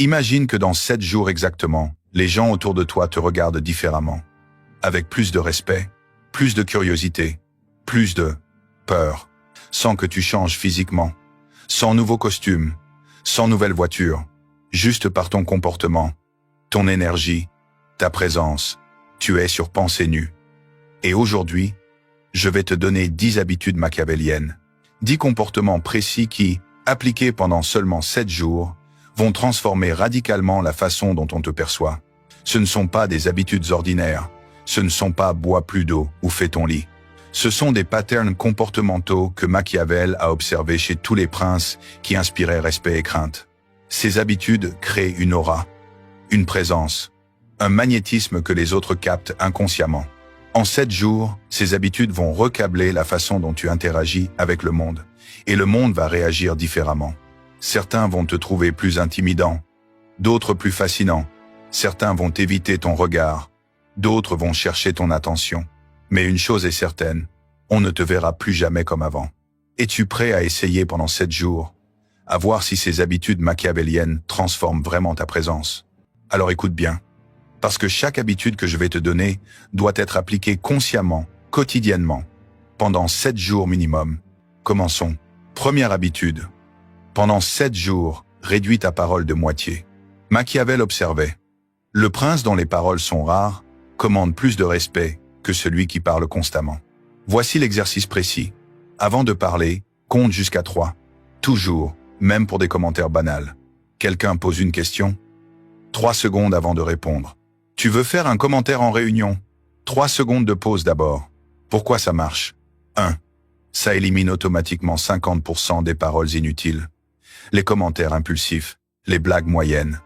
Imagine que dans 7 jours exactement, les gens autour de toi te regardent différemment. Avec plus de respect, plus de curiosité, plus de peur, sans que tu changes physiquement, sans nouveau costume, sans nouvelle voiture, juste par ton comportement, ton énergie, ta présence, tu es sur pensée nue. Et aujourd'hui, je vais te donner 10 habitudes machiavéliennes, 10 comportements précis qui, appliqués pendant seulement 7 jours, vont transformer radicalement la façon dont on te perçoit. Ce ne sont pas des habitudes ordinaires, ce ne sont pas bois plus d'eau ou fais ton lit. Ce sont des patterns comportementaux que Machiavel a observés chez tous les princes qui inspiraient respect et crainte. Ces habitudes créent une aura, une présence, un magnétisme que les autres captent inconsciemment. En 7 jours, ces habitudes vont recabler la façon dont tu interagis avec le monde, et le monde va réagir différemment. Certains vont te trouver plus intimidant, d'autres plus fascinant. Certains vont éviter ton regard, d'autres vont chercher ton attention. Mais une chose est certaine, on ne te verra plus jamais comme avant. Es-tu prêt à essayer pendant 7 jours, à voir si ces habitudes machiavéliennes transforment vraiment ta présence? Alors écoute bien, parce que chaque habitude que je vais te donner doit être appliquée consciemment, quotidiennement, pendant 7 jours minimum. Commençons. Première habitude. Pendant 7 jours, réduis ta parole de moitié. Machiavel observait. Le prince dont les paroles sont rares commande plus de respect que celui qui parle constamment. Voici l'exercice précis. Avant de parler, compte jusqu'à 3. Toujours, même pour des commentaires banals. Quelqu'un pose une question? 3 secondes avant de répondre. Tu veux faire un commentaire en réunion? 3 secondes de pause d'abord. Pourquoi ça marche? 1. Ça élimine automatiquement 50% des paroles inutiles. Les commentaires impulsifs, les blagues moyennes,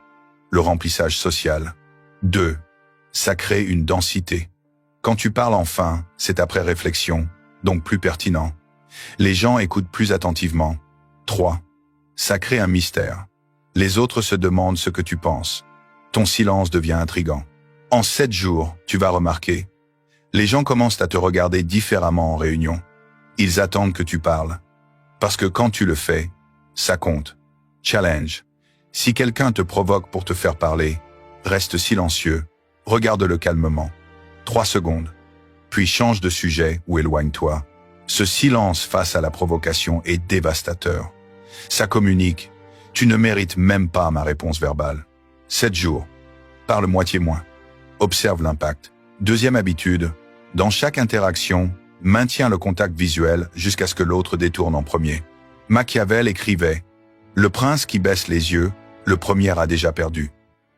le remplissage social. 2. Ça crée une densité. Quand tu parles enfin, c'est après réflexion, donc plus pertinent. Les gens écoutent plus attentivement. 3. Ça crée un mystère. Les autres se demandent ce que tu penses. Ton silence devient intriguant. En 7 jours, tu vas remarquer. Les gens commencent à te regarder différemment en réunion. Ils attendent que tu parles. Parce que quand tu le fais, ça compte. Challenge. Si quelqu'un te provoque pour te faire parler, reste silencieux, regarde-le calmement. 3 secondes. Puis change de sujet ou éloigne-toi. Ce silence face à la provocation est dévastateur. Ça communique. Tu ne mérites même pas ma réponse verbale. 7 jours. Parle moitié moins. Observe l'impact. Deuxième habitude. Dans chaque interaction, maintiens le contact visuel jusqu'à ce que l'autre détourne en premier. Machiavel écrivait « Le prince qui baisse les yeux, le premier a déjà perdu ».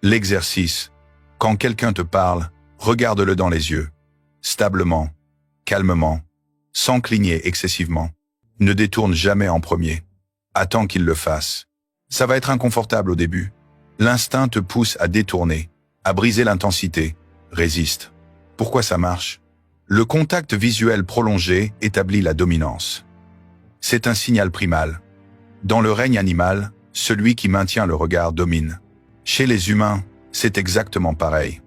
L'exercice. Quand quelqu'un te parle, regarde-le dans les yeux. Stablement, calmement, sans cligner excessivement. Ne détourne jamais en premier. Attends qu'il le fasse. Ça va être inconfortable au début. L'instinct te pousse à détourner, à briser l'intensité. Résiste. Pourquoi ça marche? Le contact visuel prolongé établit la dominance. C'est un signal primal. Dans le règne animal, celui qui maintient le regard domine. Chez les humains, c'est exactement pareil.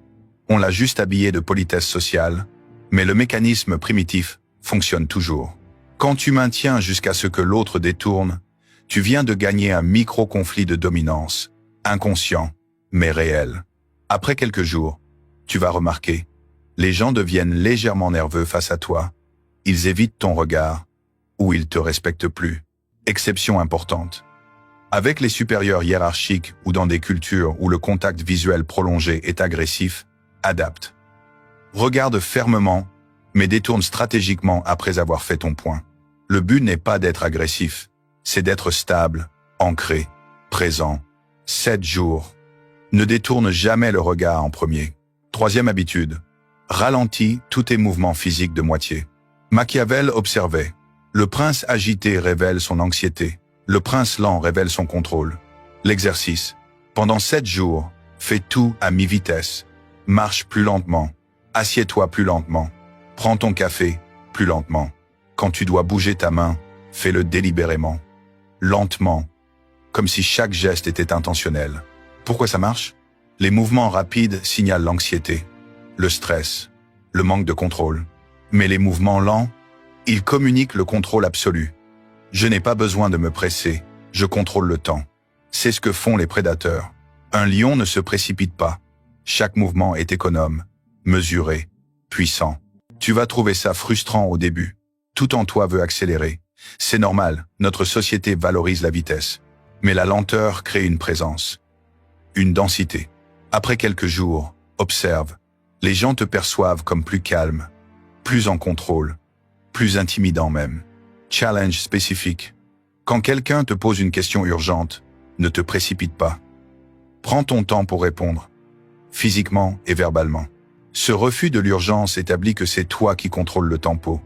On l'a juste habillé de politesse sociale, mais le mécanisme primitif fonctionne toujours. Quand tu maintiens jusqu'à ce que l'autre détourne, tu viens de gagner un micro-conflit de dominance, inconscient, mais réel. Après quelques jours, tu vas remarquer, les gens deviennent légèrement nerveux face à toi. Ils évitent ton regard, ou ils te respectent plus. Exception importante. Avec les supérieurs hiérarchiques ou dans des cultures où le contact visuel prolongé est agressif, adapte. Regarde fermement, mais détourne stratégiquement après avoir fait ton point. Le but n'est pas d'être agressif, c'est d'être stable, ancré, présent. 7 jours. Ne détourne jamais le regard en premier. Troisième habitude. Ralentis tous tes mouvements physiques de moitié. Machiavel observait. Le prince agité révèle son anxiété. Le prince lent révèle son contrôle. L'exercice. Pendant 7 jours, fais tout à mi-vitesse. Marche plus lentement. Assieds-toi plus lentement. Prends ton café plus lentement. Quand tu dois bouger ta main, fais-le délibérément. Lentement. Comme si chaque geste était intentionnel. Pourquoi ça marche? Les mouvements rapides signalent l'anxiété, le stress, le manque de contrôle. Mais les mouvements lents, ils communiquent le contrôle absolu. Je n'ai pas besoin de me presser, je contrôle le temps. C'est ce que font les prédateurs. Un lion ne se précipite pas. Chaque mouvement est économe, mesuré, puissant. Tu vas trouver ça frustrant au début. Tout en toi veut accélérer. C'est normal, notre société valorise la vitesse. Mais la lenteur crée une présence, une densité. Après quelques jours, observe. Les gens te perçoivent comme plus calme, plus en contrôle, plus intimidant même. Challenge spécifique. Quand quelqu'un te pose une question urgente, ne te précipite pas. Prends ton temps pour répondre, physiquement et verbalement. Ce refus de l'urgence établit que c'est toi qui contrôles le tempo,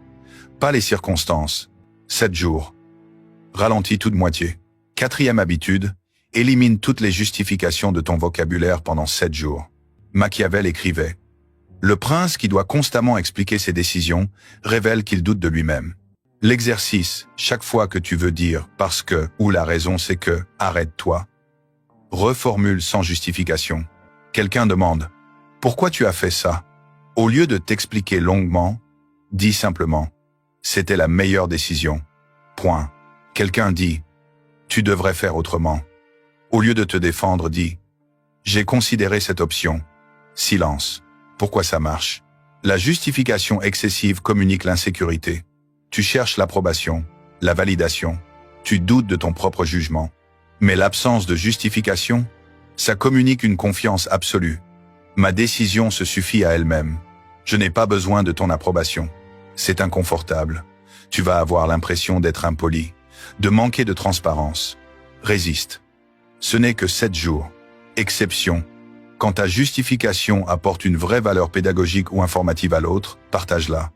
pas les circonstances. 7 jours. Ralentis tout de moitié. 4e habitude, élimine toutes les justifications de ton vocabulaire pendant 7 jours. Machiavel écrivait: le prince qui doit constamment expliquer ses décisions révèle qu'il doute de lui-même. L'exercice, chaque fois que tu veux dire « parce que » ou « la raison c'est que », arrête-toi. Reformule sans justification. Quelqu'un demande « pourquoi tu as fait ça ?» Au lieu de t'expliquer longuement, dis simplement « c'était la meilleure décision. Point. » Quelqu'un dit « tu devrais faire autrement ». Au lieu de te défendre, dis « j'ai considéré cette option. » Silence. Pourquoi ça marche? La justification excessive communique l'insécurité. Tu cherches l'approbation, la validation. Tu doutes de ton propre jugement. Mais l'absence de justification, ça communique une confiance absolue. Ma décision se suffit à elle-même. Je n'ai pas besoin de ton approbation. C'est inconfortable. Tu vas avoir l'impression d'être impoli, de manquer de transparence. Résiste. Ce n'est que 7 jours. Exception. Quand ta justification apporte une vraie valeur pédagogique ou informative à l'autre, partage-la.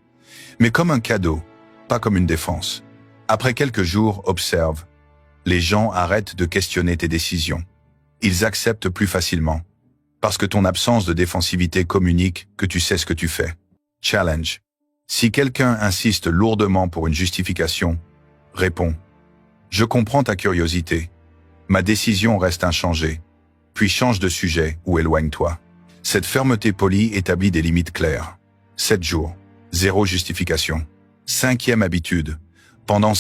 Mais comme un cadeau, pas comme une défense. Après quelques jours, observe. Les gens arrêtent de questionner tes décisions. Ils acceptent plus facilement. Parce que ton absence de défensivité communique que tu sais ce que tu fais. Challenge. Si quelqu'un insiste lourdement pour une justification, réponds. Je comprends ta curiosité. Ma décision reste inchangée. Puis change de sujet ou éloigne-toi. Cette fermeté polie établit des limites claires. 7 jours. 0 justification. 5e habitude. Pendant